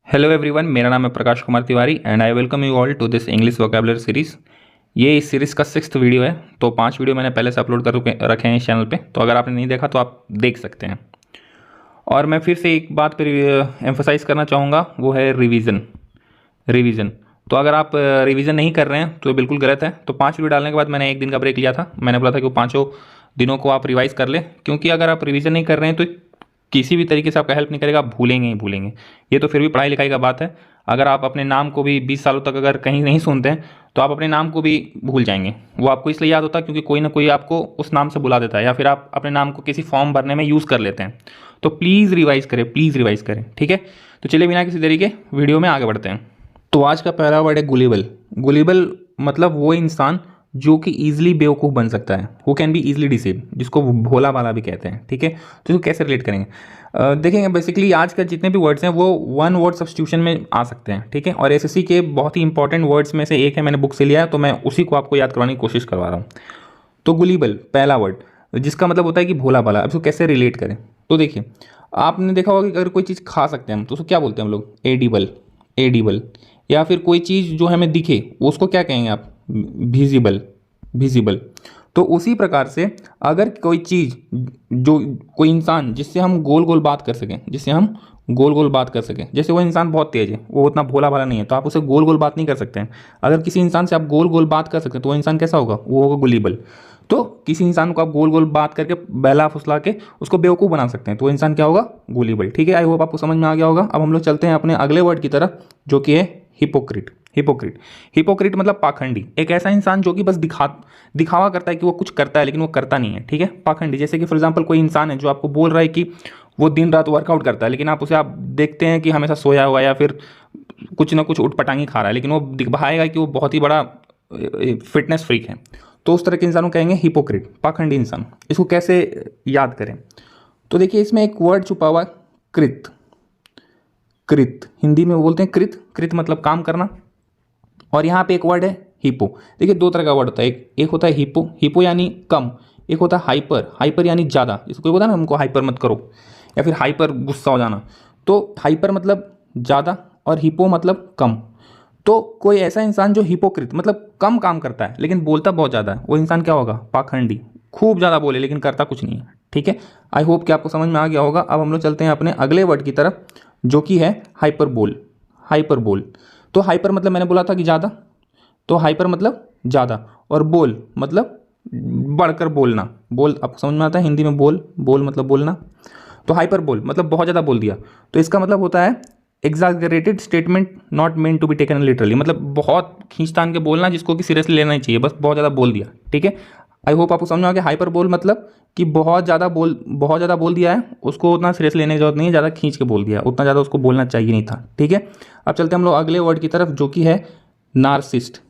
Hello everyone, मेरा नाम है Prakash Kumar Tiwari and I welcome you all to this English vocabulary series. ये इस सीरीज़ का 6th वीडियो है। तो 5 वीडियो मैंने पहले से अपलोड कर रखे हैं इस चैनल पे, तो अगर आपने नहीं देखा तो आप देख सकते हैं। और मैं फिर से एक बात पर एम्फोसाइज़ करना चाहूँगा, वो है रिवीजन। तो अगर आप रिवीजन नहीं कर रहे हैं तो ये बिल्कुल गलत है। तो 5 वीडियो डालने के बाद मैंने एक दिन का ब्रेक लिया था। मैंने बोला था कि वो 5 दिनों को आप रिवाइज़ कर लें, क्योंकि अगर आप रिवीजन नहीं कर रहे हैं तो किसी भी तरीके से आपका हेल्प नहीं करेगा, आप भूलेंगे ही भूलेंगे। ये तो फिर भी पढ़ाई लिखाई का बात है। अगर आप अपने नाम को भी 20 सालों तक अगर कहीं नहीं सुनते हैं तो आप अपने नाम को भी भूल जाएंगे। वो आपको इसलिए याद होता है क्योंकि कोई ना कोई आपको उस नाम से बुला देता है, या फिर आप अपने नाम को किसी फॉर्म भरने में यूज़ कर लेते हैं। तो प्लीज़ रिवाइज़ करें, ठीक है। तो चलिए बिना किसी देरी के वीडियो में आगे बढ़ते हैं। तो आज का पहला वर्ड है गुलेबल। गुलेबल मतलब वो इंसान जो कि ईजिली बेवकूफ़ बन सकता है, वो कैन बी ईजिली डिसीव, जिसको भोला भाला भी कहते हैं, ठीक है। तो इसको कैसे रिलेट करेंगे देखेंगे। बेसिकली आज का जितने भी वर्ड्स हैं वो वन वर्ड सब्स्टिट्यूशन में आ सकते हैं, ठीक है। और एसएससी के बहुत ही इंपॉर्टेंट वर्ड्स में से एक है, मैंने बुक से लिया है, तो मैं उसी को आपको याद करवाने की कोशिश करवा रहा हूँ। तो गुलेबल पहला वर्ड, जिसका मतलब होता है कि भोला भाला। अब इसको कैसे रिलेट करें, तो देखिए, आपने देखा होगा कि अगर कोई चीज़ खा सकते हैं हम तो उसको क्या बोलते हैं हम लोग, एडिबल। या फिर कोई चीज़ जो हमें दिखे उसको क्या कहेंगे आप, विजिबल। तो उसी प्रकार से अगर कोई चीज़, जो कोई इंसान जिससे हम गोल गोल बात कर सकें, जैसे वो इंसान बहुत तेज़ है, वो उतना भोला भाला नहीं है, तो आप उसे गोल गोल बात नहीं कर सकते हैं। अगर किसी इंसान से आप गोल गोल बात कर सकते हैं तो वो इंसान कैसा होगा, वो होगा गुलेबल। तो किसी इंसान को आप गोल गोल बात करके बहला फुसला के उसको बेवकूफ़ बना सकते हैं, तो वो इंसान क्या होगा, गुलेबल, ठीक है। आई होप आपको समझ में आ गया होगा। अब हम लोग चलते हैं अपने अगले वर्ड की तरफ, जो कि है हिपोक्रिट मतलब पाखंडी। एक ऐसा इंसान जो कि बस दिखावा करता है कि वो कुछ करता है लेकिन वो करता नहीं है, ठीक है। पाखंडी, जैसे कि फॉर एग्जांपल कोई इंसान है जो आपको बोल रहा है कि वो दिन रात वर्कआउट करता है, लेकिन आप देखते हैं कि हमेशा सोया हुआ या फिर कुछ ना कुछ उठपटांगी खा रहा है, लेकिन वो दिखाएगा कि वो बहुत ही बड़ा फिटनेस फ्रीक है। तो उस तरह के इंसान को कहेंगे हिपोक्रिट, पाखंडी इंसान। इसको कैसे याद करें, तो देखिए इसमें एक वर्ड छुपा हुआ है, कृत। हिंदी में बोलते हैं कृत मतलब काम करना। और यहाँ पे एक वर्ड है हिपो। देखिए 2 तरह का वर्ड होता है, एक होता है हिपो यानी कम, एक होता है हाइपर यानी ज़्यादा। इसको कोई बोलता है ना हमको हाइपर मत करो, या फिर हाइपर गुस्सा हो जाना। तो हाइपर मतलब ज़्यादा और हिपो मतलब कम। तो कोई ऐसा इंसान जो हिपोक्रिट मतलब कम काम करता है लेकिन बोलता बहुत ज़्यादा है, वो इंसान क्या होगा, पाखंडी। खूब ज़्यादा बोले लेकिन करता कुछ नहीं है, ठीक है। आई होप कि आपको समझ में आ गया होगा। अब हम लोग चलते हैं अपने अगले वर्ड की तरफ, जो कि है हाइपरबोल। तो हाइपर मतलब मैंने बोला था कि ज़्यादा, तो हाइपर मतलब ज़्यादा, और बोल मतलब बढ़कर बोलना। बोल आपको समझ में आता है, हिंदी में बोल मतलब बोलना। तो हाइपर बोल मतलब बहुत ज़्यादा बोल दिया। तो इसका मतलब होता है exaggerated statement not meant to be taken literally, मतलब बहुत खींचतान के बोलना जिसको कि सीरियसली लेना ही चाहिए, बस बहुत ज़्यादा बोल दिया, ठीक है। आई होप आपको समझ में आ गया। हाइपर बोल मतलब कि बहुत ज़्यादा बोल दिया है, उसको उतना सीरियस लेने की जरूरत नहीं है, ज़्यादा खींच के बोल दिया, उतना ज़्यादा उसको बोलना चाहिए नहीं था, ठीक है। अब चलते हैं हम लोग अगले वर्ड की तरफ, जो कि है नार्सिस्ट।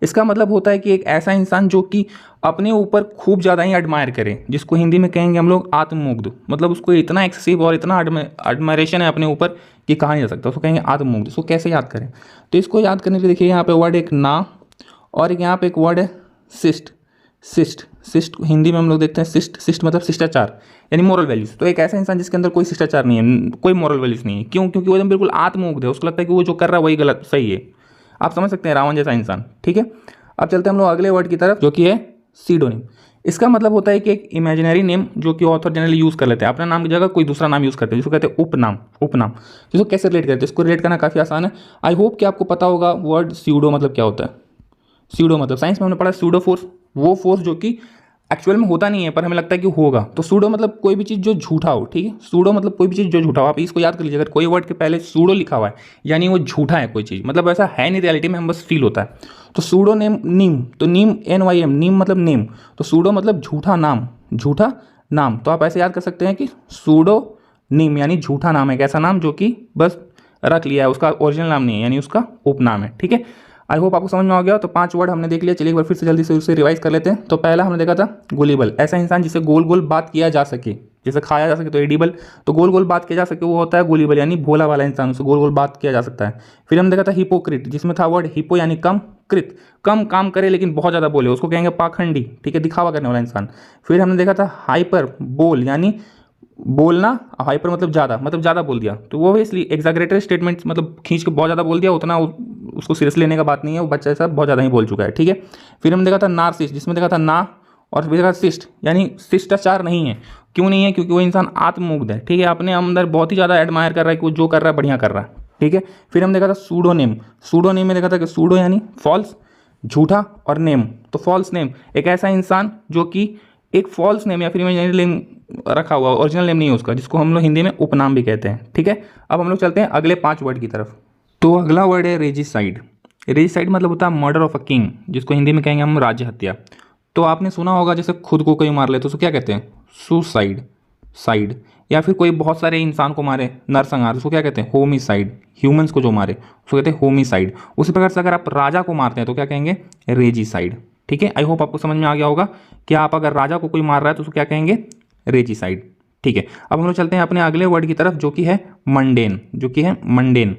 इसका मतलब होता है कि एक ऐसा इंसान जो कि अपने ऊपर खूब ज़्यादा ही एडमायर करे, जिसको हिंदी में कहेंगे हम लोग आत्ममुग्ध। मतलब उसको इतना एक्सेसिव और इतना एडमायरेशन है अपने ऊपर कि कहा नहीं जा सकता, उसको कहेंगे आत्ममुग्ध। इसको कैसे याद करें, तो इसको याद करने के लिए देखिए यहाँ पे वर्ड एक ना, और एक यहाँ पे एक वर्ड है सिस्ट। हिंदी में हम लोग देखते हैं सिस्ट मतलब शिष्टाचार यानी मोरल वैल्यूज। तो एक ऐसा इंसान जिसके अंदर कोई शिष्टाचार नहीं है, कोई मोरल वैल्यूज नहीं है। क्यों, क्योंकि वो एकदम बिल्कुल आत्ममुग्ध है, उसको लगता है कि वो जो कर रहा है वही गलत सही है। आप समझ सकते हैं, रावण जैसा इंसान, ठीक है। अब चलते हैं हम लोग अगले वर्ड की तरफ, जो कि है सीडोनिम। इसका मतलब होता है कि एक इमेजिनरी नेम जो कि ऑथर जनरली यूज़ कर लेते हैं, अपने नाम की जगह कोई दूसरा नाम यूज़ करते हैं, जिसको कहते हैं उपनाम। जिसको कैसे रिलेट करते हैं, इसको रिलेट करना काफ़ी आसान है। आई होप कि आपको पता होगा वर्ड स्यूडो मतलब क्या होता है। स्यूडो मतलब साइंस में हमने पढ़ा स्यूडो फोर्स, वो फोर्स जो कि एक्चुअल में होता नहीं है पर हमें लगता है कि होगा। तो सूडो मतलब कोई भी चीज़ जो झूठा हो, ठीक है। सूडो मतलब कोई भी चीज़ जो झूठा हो। आप इसको याद कर लीजिए, अगर कोई वर्ड के पहले सूडो लिखा हुआ है यानी वो झूठा है कोई चीज़, मतलब ऐसा है नहीं रियलिटी में, हम बस फील होता है। तो सूडो नीम, तो नीम NYM, नीम मतलब नेम, तो सूडो मतलब झूठा नाम। तो आप ऐसे याद कर सकते हैं कि सूडो नीम यानी झूठा नाम है, एक ऐसा नाम जो कि बस रख लिया है, उसका ओरिजिनल नाम नहीं है, यानी उसका उपनाम है, ठीक है। आई होप आपको समझ में आ गया। तो 5 वर्ड हमने देख लिया, चलिए एक बार फिर से जल्दी से उसे रिवाइज कर लेते हैं। तो पहला हमने देखा था गुलेबल, ऐसा इंसान जिसे गोल गोल बात किया जा सके, जैसे खाया जा सके तो एडिबल, तो गोल गोल बात किया जा सके वो होता है गुलेबल, यानी भोला वाला इंसान, उसे गोल गोल बात किया जा सकता है। फिर हमने देखा था हिपोक्रिट, जिसमें था वर्ड हिपो यानी कम, कृत कम काम करे लेकिन बहुत ज़्यादा बोले, उसको कहेंगे पाखंडी, ठीक है, दिखावा करने वाला इंसान। फिर हमने देखा था हाइपर बोल यानी बोलना, हाइपर मतलब ज़्यादा बोल दिया, तो वो इसलिए एग्जैगरेटेड स्टेटमेंट मतलब खींच के बहुत ज़्यादा बोल दिया, उतना उसको सीरियस लेने का बात नहीं है, वो बच्चा ऐसा बहुत ज़्यादा ही बोल चुका है, ठीक है। फिर हमने देखा था नार्सिसिस्ट, जिसमें देखा था ना, और फिर देखा शिष्ट यानी शिष्टाचार नहीं है। क्यों नहीं है? क्योंकि वो इंसान आत्ममुग्ध है, ठीक है, अपने अंदर बहुत ही ज़्यादा एडमायर कर रहा है कि वो जो कर रहा है बढ़िया कर रहा है, ठीक है। फिर हम देखा था सूडोनेम, सूडोनेम में देखा था कि सूडो यानी फॉल्स, झूठा, और नेम तो फॉल्स नेम, एक ऐसा इंसान जो कि एक फॉल्स नेम या फिर इमेजिनरी नेम रखा हुआ, ओरिजिनल नेम नहीं है उसका, जिसको हम लोग हिंदी में उपनाम भी कहते हैं, ठीक है। अब हम लोग चलते हैं अगले 5 वर्ड की तरफ। तो अगला वर्ड है रेजिसाइड। रेजिसाइड मतलब होता है मर्डर ऑफ अ किंग, जिसको हिंदी में कहेंगे हम राज्य हत्या। तो आपने सुना होगा जैसे खुद को कोई मार ले तो उसको क्या कहते हैं? Suicide, side. या फिर कोई बहुत सारे इंसान को मारे, नरसंहार, उसको क्या कहते हैं? होमिसाइड, ह्यूमंस को जो मारे उसको कहते हैं होमिसाइड। उसी प्रकार से अगर आप राजा को मारते हैं तो क्या कहेंगे? रेजिसाइड, ठीक है। आई होप आपको समझ में आ गया होगा कि आप अगर राजा को कोई मार रहा है तो उसको क्या कहेंगे? रेजिसाइड, ठीक है। अब हम लोग चलते हैं अपने अगले वर्ड की तरफ जो कि है मंडेन, जो कि है मंडेन।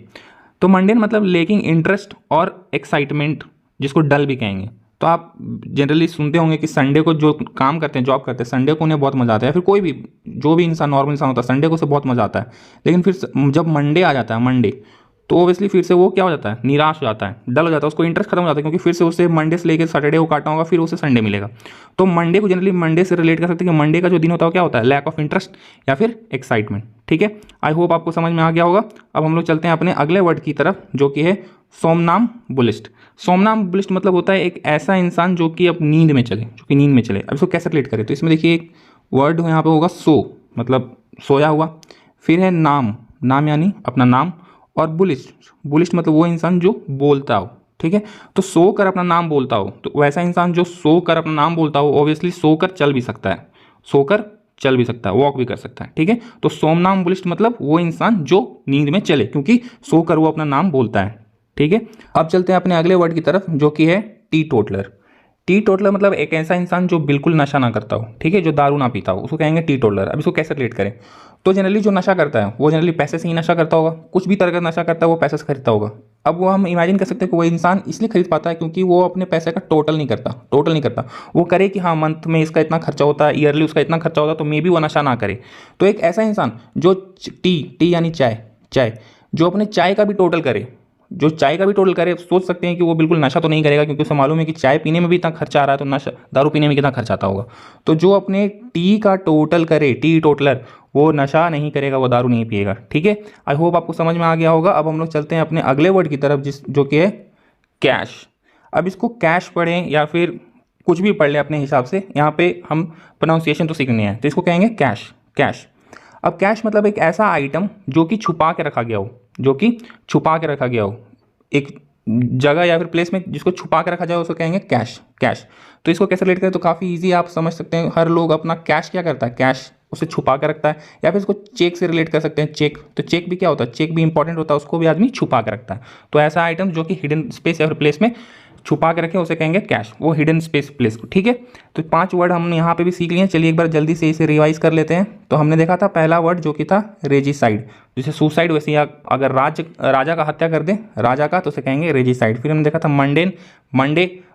तो मंडेन मतलब लेकिंग इंटरेस्ट और एक्साइटमेंट, जिसको डल भी कहेंगे। तो आप जनरली सुनते होंगे कि संडे को जो काम करते हैं, जॉब करते हैं, संडे को उन्हें बहुत मज़ा आता है, या फिर कोई भी जो भी इंसान नॉर्मल इंसान होता है संडे को उसे बहुत मज़ा आता है। लेकिन फिर जब मंडे आ जाता है, मंडे, तो ओबियसली फिर से वो क्या हो जाता है? निराश हो जाता है, डल हो जाता है, उसको इंटरेस्ट खत्म हो जाता है, क्योंकि फिर से उसे मंडे से लेकर सैटरडे को काटना होगा, फिर उसे संडे मिलेगा। तो मंडे को जनरली मंडे से रिलेट कर सकते हैं कि मंडे का जो दिन होता है वो क्या होता है? लैक ऑफ इंटरेस्ट या फिर एक्साइटमेंट, ठीक है। आई होप आपको समझ में आ गया होगा। अब हम लोग चलते हैं अपने अगले वर्ड की तरफ जो कि है सोमनाम बुलिस्ट। सोमनाम बुलिस्ट मतलब होता है एक ऐसा इंसान जो कि अब नींद में चले, जो कि नींद में चले। अब इसको कैसे रिलेट करें? तो इसमें देखिए एक वर्ड यहाँ पे होगा सो, मतलब सोया हुआ। फिर है नाम, नाम यानी अपना नाम। और बुलिस्ट, बुलिस्ट मतलब वो इंसान जो बोलता हो, ठीक है। तो सो कर अपना नाम बोलता हो, तो वैसा इंसान जो सो कर अपना नाम बोलता हो ऑब्वियसली सोकर चल भी सकता है, सोकर चल भी सकता है, वॉक भी कर सकता है, ठीक है। तो सोमनाम बुलिस्ट मतलब वो इंसान जो नींद में चले, क्योंकि सोकर वो अपना नाम बोलता है, ठीक है। अब चलते हैं अपने अगले वर्ड की तरफ जो कि है टी टोटलर। टी टोटलर मतलब एक ऐसा इंसान जो बिल्कुल नशा ना करता हो, ठीक है, जो दारू ना पीता हो, उसको कहेंगे टी टोटलर। अब इसको कैसे रिलेट करें? तो जनरली जो नशा करता है वो जनरली पैसे से ही नशा करता होगा, कुछ भी तरह का नशा करता है वो पैसे से खरीदता होगा। अब वो हम इमेजिन कर सकते हैं कि वो इंसान इसलिए खरीद पाता है क्योंकि वो अपने पैसे का टोटल नहीं करता। वो करे कि हाँ मंथ में इसका इतना खर्चा होता है, ईयरली उसका इतना खर्चा होता है, तो मे भी वो नशा ना करे। तो एक ऐसा इंसान जो टी यानी चाय जो अपने चाय का भी टोटल करे, जो चाय का भी टोटल करे, सोच सकते हैं कि वो बिल्कुल नशा तो नहीं करेगा, क्योंकि उसे मालूम है कि चाय पीने में भी इतना खर्चा आ रहा है, तो नशा दारू पीने में कितना खर्चा आता होगा। तो जो अपने टी का टोटल करे, टी टोटलर, वो नशा नहीं करेगा, वो दारू नहीं पिएगा, ठीक है। आई होप आपको समझ में आ गया होगा। अब हम लोग चलते हैं अपने अगले वर्ड की तरफ जो कि है कैश। अब इसको कैश पढ़ें या फिर कुछ भी पढ़ लें अपने हिसाब से, यहाँ पे हम प्रोनाउंसिएशन तो सीखने हैं, तो इसको कहेंगे कैश, कैश। अब कैश मतलब एक ऐसा आइटम जो कि छुपा के रखा गया हो, जो कि छुपा के रखा गया हो एक जगह या फिर प्लेस में, जिसको छुपा के रखा जाए उसको कहेंगे कैश, कैश। तो इसको कैसे रिलेट करें? तो काफ़ी इजी आप समझ सकते हैं। हर लोग अपना कैश क्या करता है? कैश उसे छुपा कर रखता है। या फिर इसको चेक से रिलेट कर सकते हैं, चेक। तो चेक भी क्या होता है? चेक भी इंपॉर्टेंट होता है, उसको भी आदमी छुपा के रखता है। तो ऐसा आइटम जो कि हिडन स्पेस या फिर प्लेस में छुपा के रखे उसे कहेंगे कैश, वो हिडन स्पेस प्लेस को, ठीक है। तो 5 वर्ड हम यहाँ पे भी सीख लिए। चलिए एक बार जल्दी से इसे रिवाइज कर लेते हैं। तो हमने देखा था पहला वर्ड जो कि था रेजिसाइड, जैसे सुसाइड वैसे ही अगर राजा का हत्या कर दे राजा का तो उसे कहेंगे रेजिसाइड। फिर हमने देखा था मंडेन,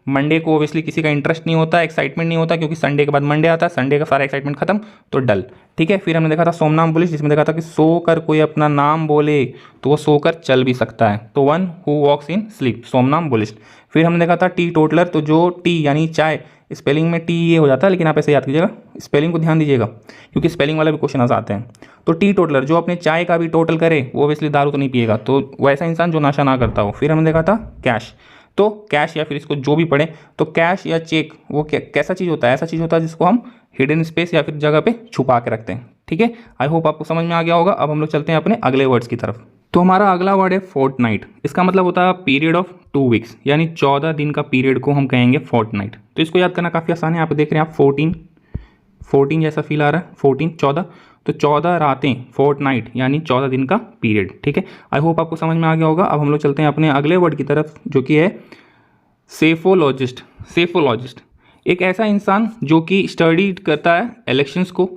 मंडे को ओबियसली किसी का इंटरेस्ट नहीं होता, एक्साइटमेंट नहीं होता, क्योंकि संडे के बाद मंडे आता है, संडे का सारा एक्साइटमेंट खत्म, तो डल, ठीक है। फिर हमने देखा था सोमनाम बुलिश, जिसमें देखा था कि सोकर कोई अपना नाम बोले तो वो सोकर चल भी सकता है, तो one who walks in sleep, somnambulist. फिर हमने देखा था टी टोटलर, तो जो टी यानी चाय, स्पेलिंग में टी ये हो जाता है, लेकिन आप ऐसे याद कीजिएगा, स्पेलिंग को ध्यान दीजिएगा क्योंकि स्पेलिंग वाला भी क्वेश्चन आते हैं। तो टी टोटलर जो अपने चाय का भी टोटल करे, वो ऑब्वियसली दारू तो नहीं पिएगा, तो वैसा इंसान जो नशा ना करता हो। फिर हमने देखा था कैश, तो कैश या फिर इसको जो भी पढ़े, तो कैश या चेक वो कैसा चीज़ होता है? ऐसा चीज़ होता है जिसको हम हिडन स्पेस या फिर जगह पे छुपा के रखते हैं, ठीक है। आई होप आपको समझ में आ गया होगा। अब हम लोग चलते हैं अपने अगले वर्ड्स की तरफ। तो हमारा अगला वर्ड है फोर्टनाइट। इसका मतलब होता है पीरियड ऑफ 2 वीक्स, यानी 14 दिन का पीरियड को हम कहेंगे फोर्टनाइट। तो इसको याद करना काफ़ी आसान है। आप देख रहे हैं आप 14 जैसा फील आ रहा है, 14 14, तो 14 रातें, फोर्टनाइट यानी 14 दिन का पीरियड, ठीक है। आई होप आपको समझ में आ गया होगा। अब हम लोग चलते हैं अपने अगले वर्ड की तरफ जो कि है सेफोलॉजिस्ट। सेफोलॉजिस्ट एक ऐसा इंसान जो कि स्टडी करता है इलेक्शंस को,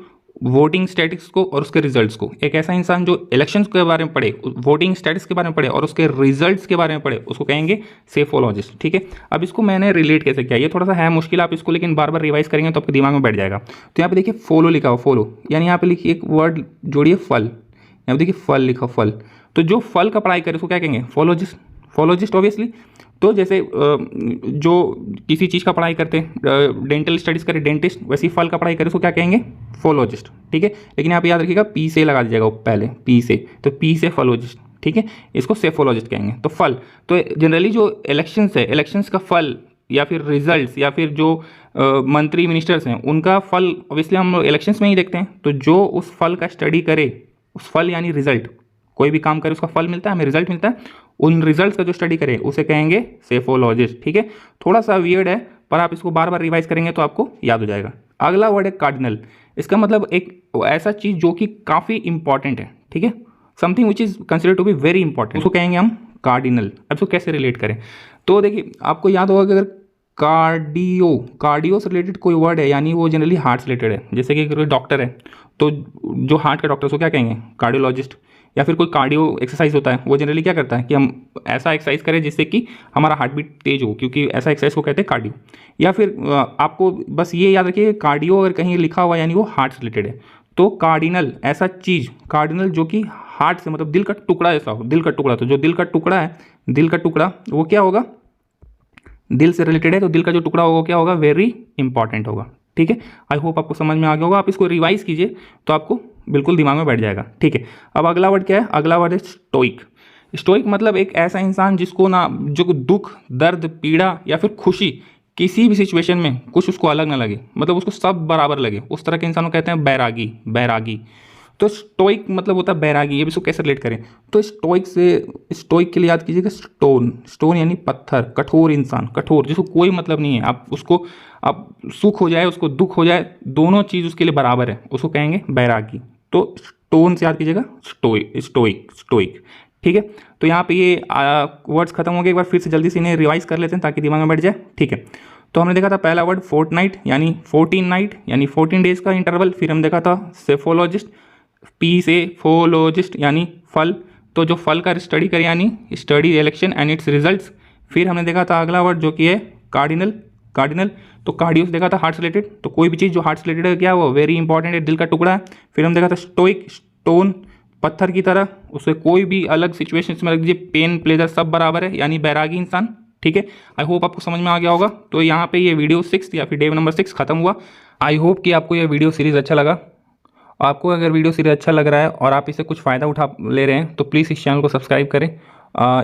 वोटिंग स्टैटिक्स को और उसके रिजल्ट्स को। एक ऐसा इंसान जो इलेक्शंस के बारे में पढ़े, वोटिंग स्टैटिक्स के बारे में पढ़े और उसके रिजल्ट्स के बारे में पढ़े, उसको कहेंगे सेफोलॉजिस्ट। ठीक है, अब इसको मैंने रिलेट कैसे किया, ये थोड़ा सा है मुश्किल, आप इसको लेकिन बार बार रिवाइज करेंगे तो आपके दिमाग में बैठ जाएगा। तो यहाँ पे देखिए फॉलो लिखा हो, फॉलो यानी यहाँ पे लिखिए एक वर्ड जोड़िए फल, यहाँ पे देखिए फल लिखा हो, फल। तो जो फल का पढ़ाई करे उसको क्या कहेंगे, फॉलोजिस्ट। फॉलोजिस्ट ऑब्वियसली। तो जैसे जो किसी चीज़ का पढ़ाई करते हैं, डेंटल स्टडीज़ करे डेंटिस्ट, वैसे ही फल का पढ़ाई करे उसको क्या कहेंगे, फॉलोजिस्ट। ठीक है, लेकिन यहाँ पे याद रखिएगा पी से लगा दीजिएगा पहले, पी से, तो पी से फॉलोजिस्ट। ठीक है, इसको सेफोलॉजिस्ट कहेंगे। तो फल, तो जनरली जो इलेक्शंस है, इलेक्शंस का फल या फिर रिजल्ट्स या फिर जो मंत्री मिनिस्टर्स हैं उनका फल ऑब्वियसली हम इलेक्शंस में ही देखते हैं। तो जो उस फल का स्टडी करे, उस फल यानी रिजल्ट, कोई भी काम करे उसका फल मिलता है, हमें रिजल्ट मिलता है, उन रिजल्ट्स का जो स्टडी करे उसे कहेंगे सेफोलॉजिस्ट। ठीक है, थोड़ा सा वियर्ड है पर आप इसको बार बार रिवाइज करेंगे तो आपको याद हो जाएगा। अगला वर्ड है कार्डिनल। इसका मतलब एक ऐसा चीज़ जो कि काफ़ी इंपॉर्टेंट है। ठीक है, something which is consider to be very important, उसको कहेंगे हम कार्डिनल। अब इसको कैसे रिलेट करें, तो देखिए आपको याद होगा कि अगर कार्डियो से रिलेटेड कोई वर्ड है यानी वो जनरली हार्ट से रिलेटेड है, जैसे कि कोई डॉक्टर है तो जो हार्ट का डॉक्टर उसको क्या कहेंगे, कार्डियोलॉजिस्ट। या फिर कोई कार्डियो एक्सरसाइज होता है, वो जनरली क्या करता है कि हम ऐसा एक्सरसाइज करें जिससे कि हमारा हार्ट बीट तेज हो, क्योंकि ऐसा एक्सरसाइज को कहते हैं कार्डियो। या फिर आपको बस ये याद रखिए कार्डियो अगर कहीं लिखा हुआ यानी वो हार्ट से रिलेटेड है। तो कार्डिनल ऐसा चीज़, कार्डिनल जो कि हार्ट से मतलब दिल का टुकड़ा ऐसा हो, दिल का टुकड़ा, तो जो दिल का टुकड़ा है, दिल का टुकड़ा वो क्या होगा, दिल से रिलेटेड है, तो दिल का जो टुकड़ा होगा क्या होगा, वेरी इंपॉर्टेंट होगा। ठीक है, आई होप आपको समझ में आ गया होगा। आप इसको रिवाइज कीजिए तो आपको बिल्कुल दिमाग में बैठ जाएगा। ठीक है, अब अगला वर्ड क्या है, अगला वर्ड है स्टोइक। स्टोइक मतलब एक ऐसा इंसान जिसको ना, जो दुख, दर्द, पीड़ा या फिर खुशी किसी भी सिचुएशन में कुछ उसको अलग ना लगे, मतलब उसको सब बराबर लगे, उस तरह के इंसान को कहते हैं बैरागी, बैरागी। तो स्टोइक मतलब होता है बैरागी। ये भी इसको कैसे रिलेट करें, तो स्टोइक से, स्टोइक के लिए याद कीजिएगा स्टोन, स्टोन यानी पत्थर, कठोर इंसान, कठोर जिसको कोई मतलब नहीं है, आप उसको, आप सुख हो जाए उसको दुख हो जाए, दोनों चीज़ उसके लिए बराबर है, उसको कहेंगे बैरागी। तो स्टोन से याद कीजिएगा स्टोइक, स्टोइक, स्टोइक। ठीक है, तो यहाँ पे ये वर्ड्स खत्म हो गए, एक बार फिर से जल्दी से इन्हें रिवाइज कर लेते हैं ताकि दिमाग में बैठ जाए। ठीक है, तो हमने देखा था पहला वर्ड फोर्टनाइट यानी 14 नाइट यानी 14 डेज का इंटरवल। फिर हम देखा था सेफोलॉजिस्ट, पी से फोलॉजिस्ट यानी फल, तो जो फल का स्टडी करे यानी study election and it's results. फिर हमने देखा था अगला वर्ड जो कि है कार्डिनल, कार्डिनल तो कार्डियो से देखा था हार्ट से रिलेटेड, तो कोई भी चीज़ जो हार्ट से रिलेटेड है क्या वो वेरी इंपॉर्टेंट है, दिल का टुकड़ा है। फिर हम देखा था स्टोइक, स्टोन, पत्थर की तरह, उससे कोई भी अलग सिचुएशन में रख दीजिए, पेन प्लेजर सब बराबर है यानी बैरागी इंसान। ठीक है, आई होप आपको समझ में आ गया होगा। तो यहाँ पे ये वीडियो 6 या फिर डे नंबर 6 खत्म हुआ। आई होप कि आपको ये वीडियो सीरीज़ अच्छा लगा। आपको अगर वीडियो सीरीज अच्छा लग रहा है और आप इससे कुछ फ़ायदा उठा ले रहे हैं तो प्लीज़ इस चैनल को सब्सक्राइब करें,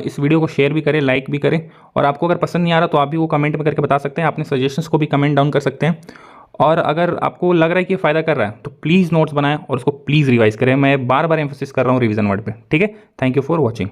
इस वीडियो को शेयर भी करें, लाइक भी करें। और आपको अगर पसंद नहीं आ रहा तो आप भी वो कमेंट में करके बता सकते हैं, अपने सजेशंस को भी कमेंट डाउन कर सकते हैं। और अगर आपको लग रहा है कि ये फ़ायदा कर रहा है तो प्लीज़ नोट्स बनाएं और उसको प्लीज़ रिवाइज करें। मैं बार बार एम्फोसिस कर रहा हूँ रिवीजन वर्ड पे। ठीक है, थैंक यू फॉर वॉचिंग।